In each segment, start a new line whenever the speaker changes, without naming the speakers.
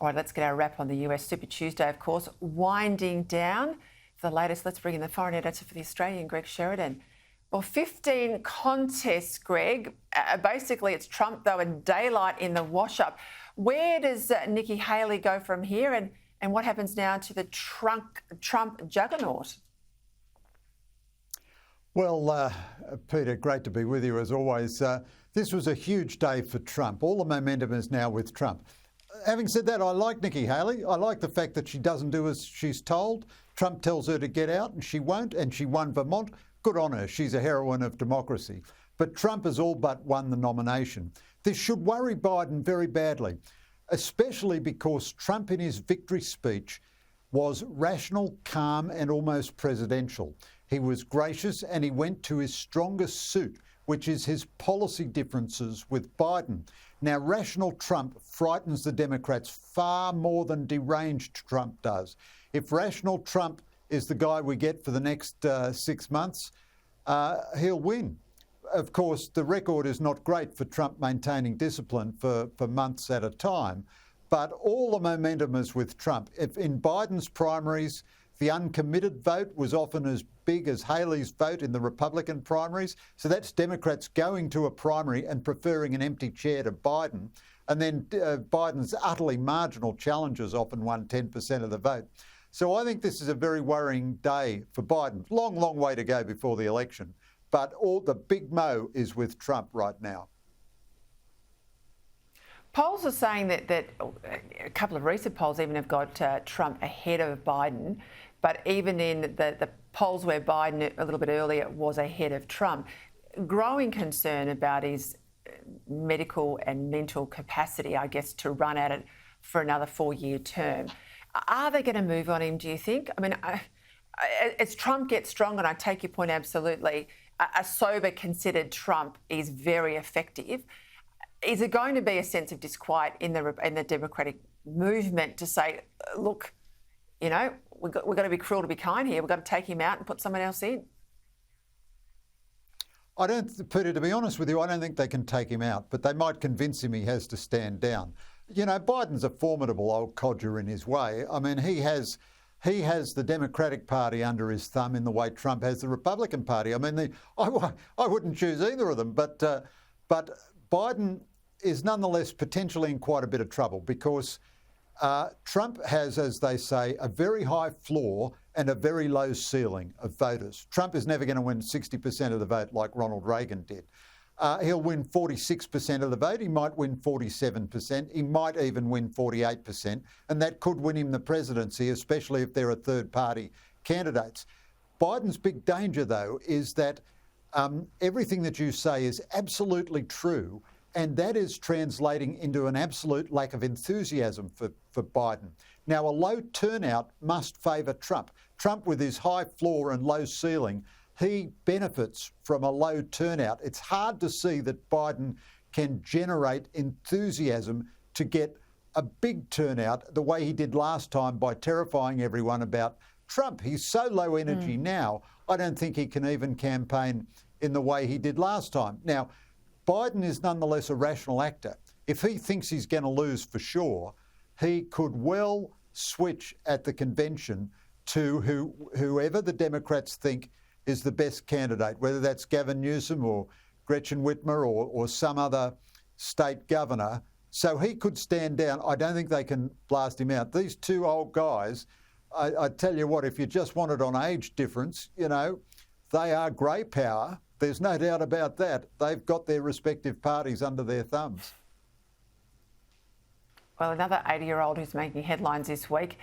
All right, let's get our wrap on the US Super Tuesday, of course, winding down. For the latest, let's bring in the foreign editor for The Australian, Greg Sheridan. Well, 15 contests, Greg. Basically, it's Trump, though, and daylight in the wash-up. Where does Nikki Haley go from here, and what happens now to the Trump juggernaut?
Well, Peter, great to be with you as always. This was a huge day for Trump. All the momentum is now with Trump. Having said that, I like Nikki Haley. I like the fact that she doesn't do as she's told. Trump tells her to get out and she won't, and she won Vermont. Good on her. She's a heroine of democracy. But Trump has all but won the nomination. This should worry Biden very badly, especially because Trump in his victory speech was rational, calm and almost presidential. He was gracious and he went to his strongest suit, which is his policy differences with Biden. Now, rational Trump frightens the Democrats far more than deranged Trump does. If rational Trump is the guy we get for the next 6 months, he'll win. Of course, the record is not great for Trump maintaining discipline for months at a time, but all the momentum is with Trump. If in Biden's primaries, the uncommitted vote was often as big as Haley's vote in the Republican primaries. So that's Democrats going to a primary and preferring an empty chair to Biden. And then Biden's utterly marginal challengers often won 10% of the vote. So I think this is a very worrying day for Biden. Long, long way to go before the election. But all the big mo is with Trump right now.
Polls are saying that a couple of recent polls even have got Trump ahead of Biden. But even in the polls where Biden a little bit earlier was ahead of Trump, growing concern about his medical and mental capacity, I guess, to run at it for another 4-year term. Are they going to move on him, do you think? I mean, as Trump gets stronger, and I take your point absolutely, a sober, considered Trump is very effective. Is there going to be a sense of disquiet in the Democratic movement to say, look, you know, we've got to be cruel to be kind here. We've got to take him out and put someone else in?
Peter, to be honest with you, I don't think they can take him out, but they might convince him he has to stand down. You know, Biden's a formidable old codger in his way. I mean, he has the Democratic Party under his thumb in the way Trump has the Republican Party. I mean, I wouldn't choose either of them, but Biden is nonetheless potentially in quite a bit of trouble because Trump has, as they say, a very high floor and a very low ceiling of voters. Trump is never going to win 60% of the vote like Ronald Reagan did. He'll win 46% of the vote. He might win 47%. He might even win 48%. And that could win him the presidency, especially if there are third-party candidates. Biden's big danger, though, is that everything that you say is absolutely true, and that is translating into an absolute lack of enthusiasm for Biden. Now, a low turnout must favour Trump. Trump, with his high floor and low ceiling, he benefits from a low turnout. It's hard to see that Biden can generate enthusiasm to get a big turnout the way he did last time by terrifying everyone about Trump. He's so low energy now, I don't think he can even campaign in the way he did last time. Now, Biden is nonetheless a rational actor. If he thinks he's going to lose for sure, he could well switch at the convention to whoever the Democrats think is the best candidate, whether that's Gavin Newsom or Gretchen Whitmer or some other state governor. So he could stand down. I don't think they can blast him out. These two old guys, I tell you what, if you just want it on age difference, you know, they are grey power. There's no doubt about that. They've got their respective parties under their thumbs.
Well, another 80-year-old who's making headlines this week,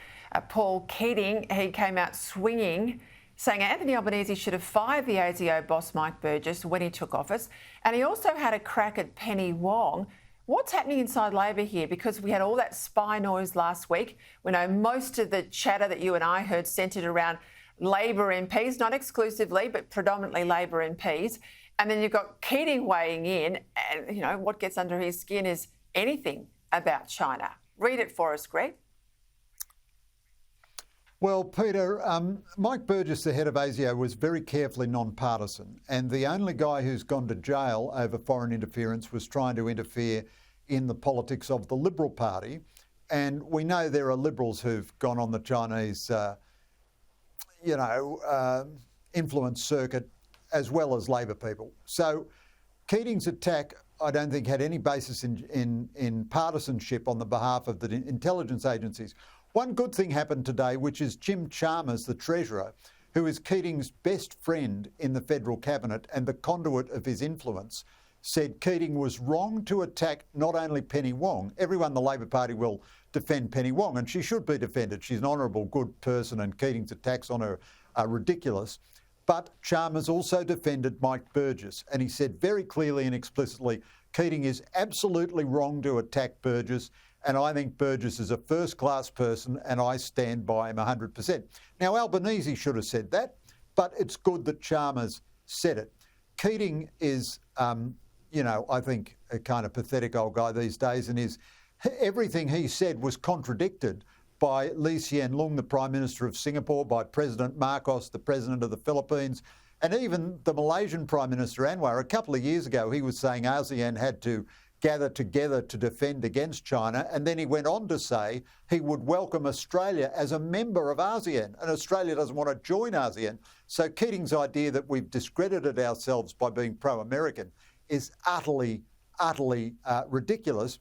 Paul Keating, he came out swinging, saying Anthony Albanese should have fired the ASIO boss Mike Burgess when he took office. And he also had a crack at Penny Wong. What's happening inside Labor here? Because we had all that spy noise last week. We know most of the chatter that you and I heard centred around Labor MPs, not exclusively, but predominantly Labor MPs. And then you've got Keating weighing in, and, you know, what gets under his skin is anything about China. Read it for us, Greg.
Well, Peter, Mike Burgess, the head of ASIO, was very carefully non-partisan, and the only guy who's gone to jail over foreign interference was trying to interfere in the politics of the Liberal Party. And we know there are Liberals who've gone on the Chinese, influence circuit, as well as Labor people. So Keating's attack, I don't think, had any basis in partisanship on the behalf of the intelligence agencies. One good thing happened today, which is Jim Chalmers, the Treasurer, who is Keating's best friend in the federal cabinet and the conduit of his influence, said Keating was wrong to attack not only Penny Wong. Everyone in the Labor Party will defend Penny Wong, and she should be defended. She's an honourable, good person, and Keating's attacks on her are ridiculous. But Chalmers also defended Mike Burgess, and he said very clearly and explicitly, Keating is absolutely wrong to attack Burgess, and I think Burgess is a first-class person, and I stand by him 100%. Now, Albanese should have said that, but it's good that Chalmers said it. Keating is, I think, a kind of pathetic old guy these days, and everything he said was contradicted by Lee Hsien Loong, the Prime Minister of Singapore, by President Marcos, the President of the Philippines, and even the Malaysian Prime Minister Anwar. A couple of years ago, he was saying ASEAN had to gather together to defend against China, and then he went on to say he would welcome Australia as a member of ASEAN, and Australia doesn't want to join ASEAN. So Keating's idea that we've discredited ourselves by being pro-American is utterly ridiculous.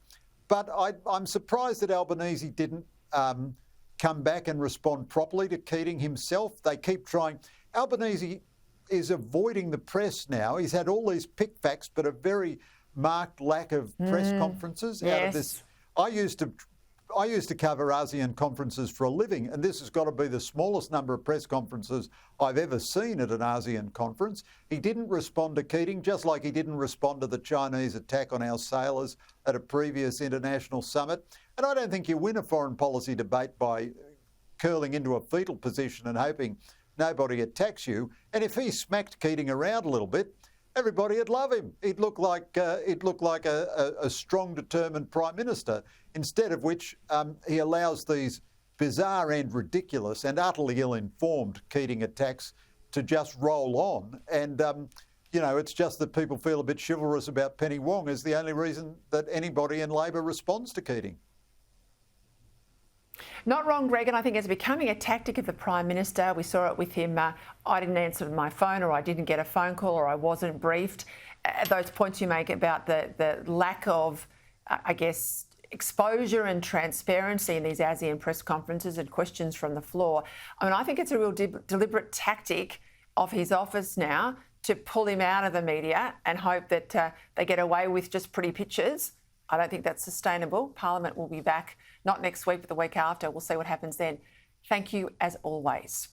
But I'm surprised that Albanese didn't come back and respond properly to Keating himself. They keep trying. Albanese is avoiding the press now. He's had all these pickbacks, but a very marked lack of press conferences out of this. I used to cover ASEAN conferences for a living, and this has got to be the smallest number of press conferences I've ever seen at an ASEAN conference. He didn't respond to Keating, just like he didn't respond to the Chinese attack on our sailors at a previous international summit. And I don't think you win a foreign policy debate by curling into a fetal position and hoping nobody attacks you. And if he smacked Keating around a little bit, everybody would love him. He'd look like a strong, determined Prime Minister, instead of which he allows these bizarre and ridiculous and utterly ill-informed Keating attacks to just roll on. And, it's just that people feel a bit chivalrous about Penny Wong is the only reason that anybody in Labor responds to Keating.
Not wrong, Greg, and I think it's becoming a tactic of the Prime Minister. We saw it with him. I didn't answer my phone, or I didn't get a phone call, or I wasn't briefed. Those points you make about the lack of, exposure and transparency in these ASEAN press conferences and questions from the floor. I think it's a real deliberate tactic of his office now to pull him out of the media and hope that they get away with just pretty pictures. I don't think that's sustainable. Parliament will be back, not next week, but the week after. We'll see what happens then. Thank you, as always.